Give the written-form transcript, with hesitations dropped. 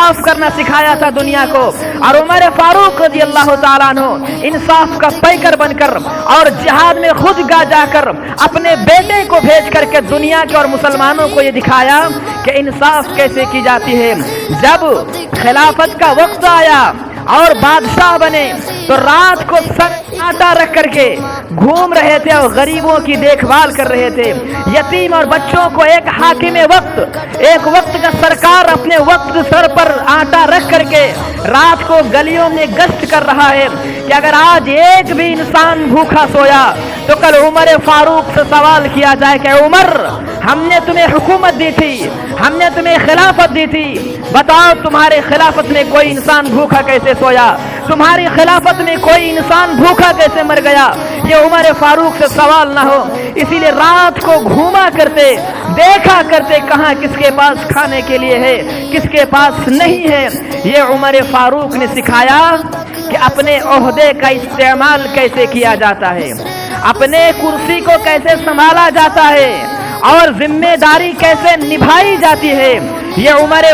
इंसाफ करना सिखाया था दुनिया को। और उमर फारूक रज़ी अल्लाह ताला अन्हु इंसाफ का पैकर बनकर और जिहाद में खुद जाकर अपने बेटे को भेज करके दुनिया के और मुसलमानों को ये दिखाया कि इंसाफ कैसे की जाती है। जब खिलाफत का वक्त आया और बादशाह बने तो रात को सर आटा रख करके घूम रहे थे और गरीबों की देखभाल कर रहे थे, यतीम और बच्चों को। एक हाकिम वक्त का सरकार अपने वक्त सर पर आटा रख करके रात को गलियों में गश्त कर रहा है कि अगर आज एक भी इंसान भूखा सोया तो कल उमर फारूक से सवाल किया जाए कि उमर, हमने तुम्हें हुकूमत दी थी, हमने तुम्हें खिलाफत दी थी, बताओ तुम्हारे खिलाफत में कोई इंसान भूखा कैसे सोया, तुम्हारी खिलाफत में कोई इंसान भूखा कैसे मर गया। ये उमर फारूक से सवाल ना हो, इसीलिए रात को घूमा करते, देखा करते कहाँ किसके पास खाने के लिए है, किसके पास नहीं है। ये उमर फारूक ने सिखाया कि अपने ओहदे का इस्तेमाल कैसे किया जाता है, अपने कुर्सी को कैसे संभाला जाता है और जिम्मेदारी कैसे निभाई जाती है। ये उमर